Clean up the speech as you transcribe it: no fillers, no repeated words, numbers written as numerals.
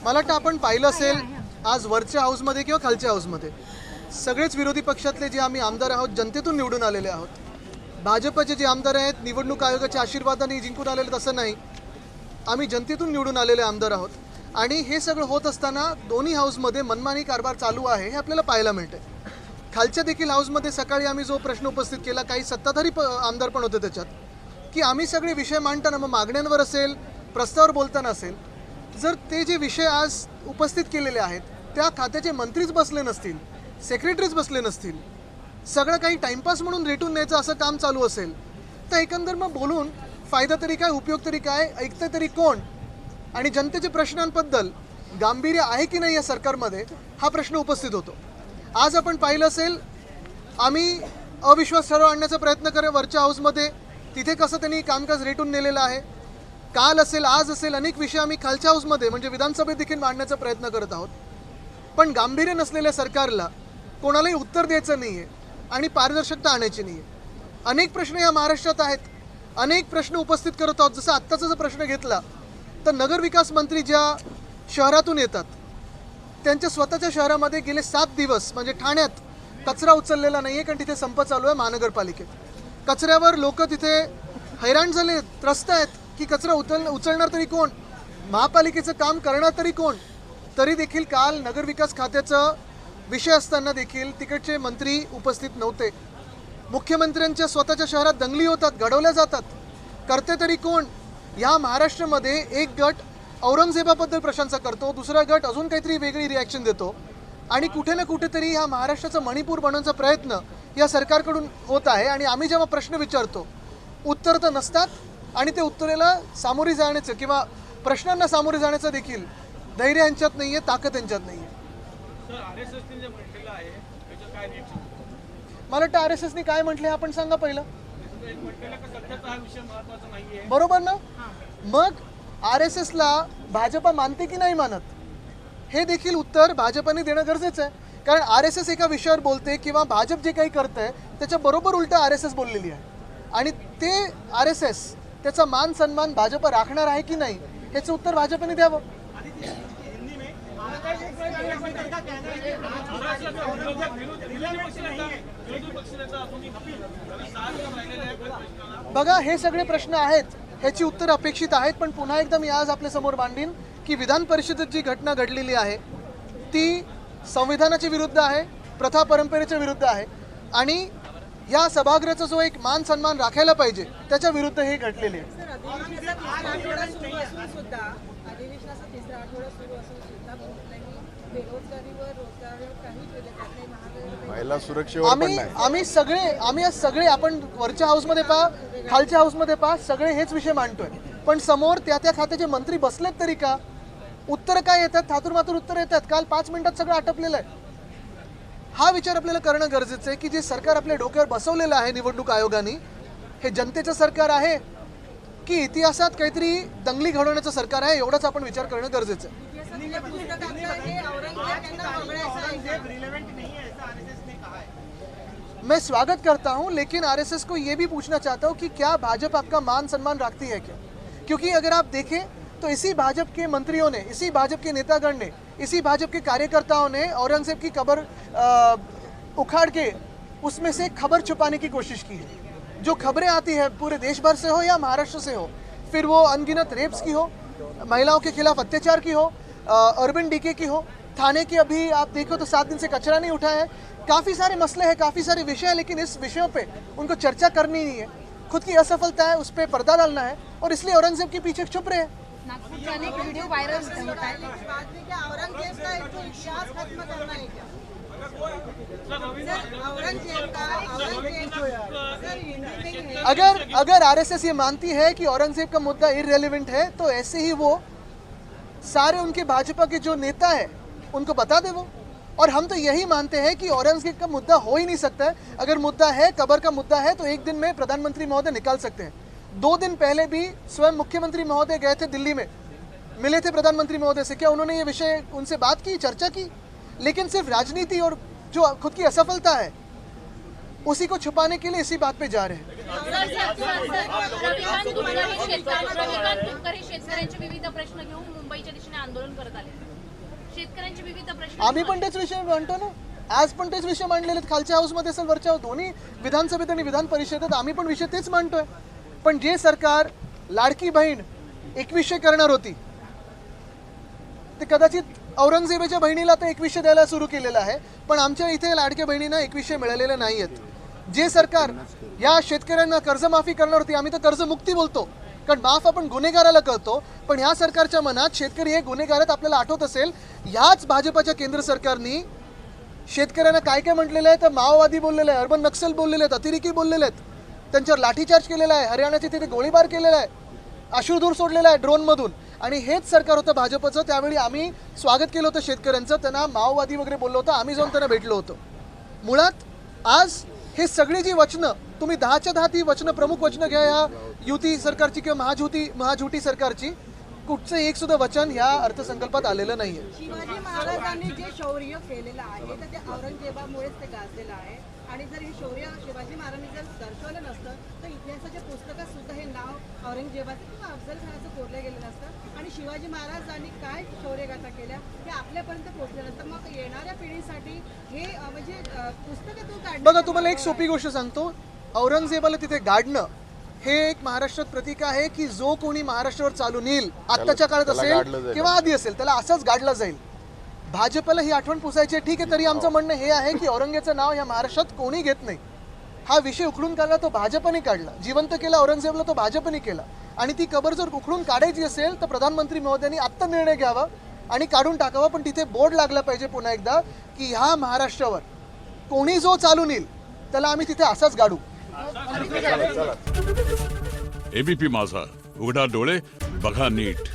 मला वाटतं आपण पाहिलं असेल आज वरच्या हाऊसमध्ये किंवा खालच्या हाऊसमध्ये सगळेच विरोधी पक्षातले जे आम्ही आमदार आहोत जनतेतून निवडून आलेले आहोत. भाजपचे जे आमदार आहेत निवडणूक आयोगाच्या आशीर्वादाने जिंकून आलेले तसं नाही, आम्ही जनतेतून निवडून आलेले आमदार आहोत. आणि हे सगळं होत असताना दोन्ही हाऊसमध्ये मनमानी कारभार चालू आहे हे आपल्याला पाहायला मिळते. खालच्या देखील हाऊसमध्ये सकाळी आम्ही जो प्रश्न उपस्थित केला, काही सत्ताधारी आमदार पण होते त्याच्यात, की आम्ही सगळे विषय मांडताना मग मागण्यांवर असेल प्रस्तावावर बोलताना असेल, जर ते जे विषय आज उपस्थित केलेले आहेत त्या खात्याचे मंत्रीच बसले नसतील, सेक्रेटरीज बसले नसतील, सगळं काही टाइमपास म्हणून रेटून न्यायचं असं काम चालू असेल, तर एकंदर मग बोलून फायदा तरी काय, उपयोग तरी काय, ऐकतं तरी कोण? आणि जनतेच्या प्रश्नांबद्दल गांभीर्य आहे की नाही या सरकारमध्ये हा प्रश्न उपस्थित होतो. आज आपण पाहिलं असेल आम्ही अविश्वास ठराव आणण्याचा प्रयत्न करे वरच्या हाऊसमध्ये, तिथे कसं त्यांनी कामकाज रेटून नेलेलं आहे. काल असेल आज असेल अनेक विषय आम्ही खालच्या हाऊसमध्ये म्हणजे विधानसभेत देखील मांडण्याचा प्रयत्न करत आहोत. पण गांभीर्य नसलेल्या सरकारला कोणालाही उत्तर द्यायचं नाही आहे आणि पारदर्शकता आणायची नाही आहे. अनेक प्रश्न या महाराष्ट्रात आहेत, अनेक प्रश्न उपस्थित करत आहोत. जसं आत्ताचा जर प्रश्न घेतला तर नगरविकास मंत्री ज्या शहरातून येतात त्यांच्या स्वतःच्या शहरामध्ये गेले 7 दिवस म्हणजे ठाण्यात कचरा उचललेला नाही आहे, कारण तिथे संप चालू आहे महानगरपालिकेत. कचऱ्यावर लोक तिथे हैराण झाले, त्रस्त आहेत की कचरा उचलणार तरी कोण, महापालिकेचं काम करणार तरी कोण. तरी देखील काल नगरविकास खात्याचा विषय असताना देखील तिकडचे मंत्री उपस्थित नव्हते. मुख्यमंत्र्यांच्या स्वतःच्या शहरात दंगली होतात, घडवल्या जातात, करते तरी कोण. या महाराष्ट्रामध्ये एक गट औरंगजेबाबद्दल प्रशंसा करतो, दुसरा गट अजून काहीतरी वेगळी रिॲक्शन देतो आणि कुठे ना कुठेतरी ह्या महाराष्ट्राचा मणिपूर बनवण्याचा प्रयत्न या सरकारकडून होत आहे. आणि आम्ही जेव्हा प्रश्न विचारतो उत्तर तर नसतात आणि ते उत्तरेला सामोरे जाण्याचं किंवा प्रश्नांना सामोरे जाण्याचं देखील धैर्य यांच्यात नाही आहे, ताकद यांच्यात नाही आहे. मला वाटतं RSSने काय म्हटले आपण सांगा पहिलं. बरोबर ना. मग RSSला भाजपा मानते की नाही मानत हे देखील उत्तर भाजपने देणं गरजेचं आहे. कारण RSS एका विषयावर बोलते किंवा भाजप जे काही करतंय त्याच्या बरोबर उलट RSS बोललेली आहे आणि ते RSS त्याचा मान सन्मान भाजप राखणार आहे की नाही याचं उत्तर भाजपने द्यावं. बघा हे सगळे प्रश्न आहेत, ह्याची उत्तर अपेक्षित आहेत. पण पुन्हा एकदा मी आज आपल्या समोर मांडीन की विधान परिषदेत जी घटना घडलेली आहे ती संविधानाच्या विरुद्ध आहे, प्रथा परंपरेच्या विरुद्ध आहे आणि या सभागृहाचा जो एक मान सन्मान राखायला पाहिजे त्याच्या विरुद्ध हे घडलेले आहे. आम्ही सगळे आपण वरच्या हाऊसमध्ये पहा, खालच्या हाऊसमध्ये पहा, सगळे हेच विषय मांडतोय. पण समोर त्या खात्याचे मंत्री बसलेत तरी का? उत्तर काय येतात? थातूरमातूर उत्तर येतात. काल 5 मिनिटात सगळं आटपलेलं आहे. हा विचार आपल्याला करणं गरजेचं आहे की जे सरकार आपल्या डोक्यावर बसवलेलं आहे निवडणूक आयोगाने हे जनतेचं सरकार आहे की इतिहासात काहीतरी दंगली घडवण्याचं सरकार आहे, एवढाच आपण विचार करणं गरजेचं आहे. मैं स्वागत करता हूं, लेकिन RSS को ये भी पूछना चाहता हूं कि क्या भाजपा आपका मान सम्मान रखती है क्या? क्योंकि अगर आप देखें तो इसी भाजपा के मंत्रियों ने, इसी भाजपा के नेतागण ने, इसी भाजपा के कार्यकर्ताओं ने औरंगजेब की कब्र उखाड़ के उसमें से खबर छुपाने की कोशिश की है. जो खबरें आती है पूरे देश भर से हो या महाराष्ट्र से हो, फिर वो अनगिनत रेप्स की हो, महिलाओं के खिलाफ अत्याचार की हो, अर्बन डीके की हो, थाने की अभी आप देखो तो 7 दिन से कचरा नहीं उठा है. काफ़ी सारे मसले हैं, काफ़ी सारे विषय हैं, लेकिन इस विषयों पे उनको चर्चा करनी नहीं है. खुद की असफलता है, उस पर पर्दा डालना है और इसलिए औरंगजेब के पीछे छुप रहे हैं. नागपुर में अनेक वीडियो वायरल होता है. औरंगजेब का एक इतिहास खत्म करना है क्या? अगर RSS ये मानती है कि औरंगजेब का मुद्दा इररिलेवेंट है तो ऐसे ही वो सारे उनके भाजपा के जो नेता है उनको बता दे वो. और हम तो यही मानते हैं कि औरंगजेब का मुद्दा हो ही नहीं सकता है. अगर मुद्दा है, कब्र का मुद्दा है तो एक दिन में प्रधानमंत्री महोदय निकाल सकते हैं. 2 दिन पहले भी स्वयं मुख्यमंत्री महोदय गए थे दिल्ली में, मिले थे प्रधानमंत्री महोदय से. क्या उन्होंने ये विषय उनसे बात की, चर्चा की? लेकिन सिर्फ राजनीति और जो खुद की असफलता है उसी को छुपाने के लिए इसी बात पे जा रहे हैं. शेतकऱ्यांचे विविध प्रश्न घेऊन मुंबईच्या दिशेने आंदोलन करत आले. शेतकऱ्यांचे विविध प्रश्न आम्ही पण तेच विषय मांडतो ना, आज पण तेच विषय मांडलेले आहेत. खालच्या हाऊसमध्ये असेल, वरच्या दोन्ही विधानसभेत आणि विधान परिषदेत आम्ही पण विषय तेच मांडतोय. पण जे सरकार लाडकी बहीण 2100 करणार होती, ते कदाचित औरंगजेबाच्या बहिणीला आता 2100 द्यायला सुरू केलेलं आहे, पण आमच्या इथे लाडक्या बहिणींना 2100 मिळालेले नाही आहेत. जे सरकार या शेतकऱ्यांना कर्जमाफी करणार होती, आम्ही तर कर्जमुक्ती बोलतो, कारण माफ आपण गुन्हेगाराला करतो, पण ह्या सरकारच्या मनात शेतकरी हे गुन्हेगार आहेत. आपल्याला आठवत असेल, ह्याच भाजपाच्या केंद्र सरकारनी शेतकऱ्यांना काय काय म्हटलेलं आहे, तर माओवादी बोललेलं आहे, अर्बन नक्सल बोललेले आहेत, अतिरेकी बोललेले आहेत, त्यांच्यावर लाठीचार्ज केलेला आहे, हरियाणाचे तिथे गोळीबार केलेला आहे, अश्रुधूर सोडलेला आहे ड्रोनमधून. आणि हेच सरकार होतं भाजपचं. त्यावेळी आम्ही स्वागत केलं होतं शेतकऱ्यांचं, त्यांना माओवादी वगैरे बोललो होतं, आम्ही जाऊन त्यांना भेटलो होतो. मुळात आज हे सगळी जी वचनं, तुम्ही 10च्या 10 ती वचनं, प्रमुख वचनं घ्या या युती सरकारची किंवा महाजुती सरकारची, कुठचं एक सुद्धा वचन ह्या अर्थसंकल्पात आलेलं नाहीये. शिवाजी महाराजांनी जे शौर्य केलेलं आहे तर ते औरंगजेबामुळेच ते गाजलेलं आहे. आणि जर हे शौर्य शिवाजी महाराजांनी जर दर्शवलं नसतं तर इतिहासाच्या पुस्तकात सुद्धा हे नाव औरंगजेबाचं किंवा अफजल खानाचं कोरलं गेलं नसतं. आणि शिवाजी महाराजांनी काय शौर्यगाथा केल्या हे आपल्यापर्यंत पोहोचलं नसतं. मग येणाऱ्या पिढीसाठी हे म्हणजे पुस्तकातून काढणं. बघा, तुम्हाला एक सोपी गोष्ट सांगतो, औरंगजेबाला तिथे गाडणं हे एक महाराष्ट्रात प्रतीक आहे की जो कोणी महाराष्ट्रावर चालून येईल, आत्ताच्या काळात असेल किंवा आधी असेल, त्याला असाच गाडला जाईल. भाजपला ही आठवण पुसायची आहे, ठीक आहे, तरी आमचं म्हणणं हे आहे की औरंगजेबाचं नाव या महाराष्ट्रात कोणी घेत नाही. हा विषय उखडून काढला तो भाजपने काढला, जिवंत केला औरंगजेबला तो भाजपने केला. आणि ती कबर जर उखडून काढायची असेल तर प्रधानमंत्री महोदयांनी आत्ता निर्णय घ्यावा आणि काढून टाकावा. पण तिथे बोर्ड लागला पाहिजे पुन्हा एकदा की ह्या महाराष्ट्रावर कोणी जो चालून येईल त्याला आम्ही तिथे असाच गाडू. एबीपी माझा, उघडा डोळे बघा नीट.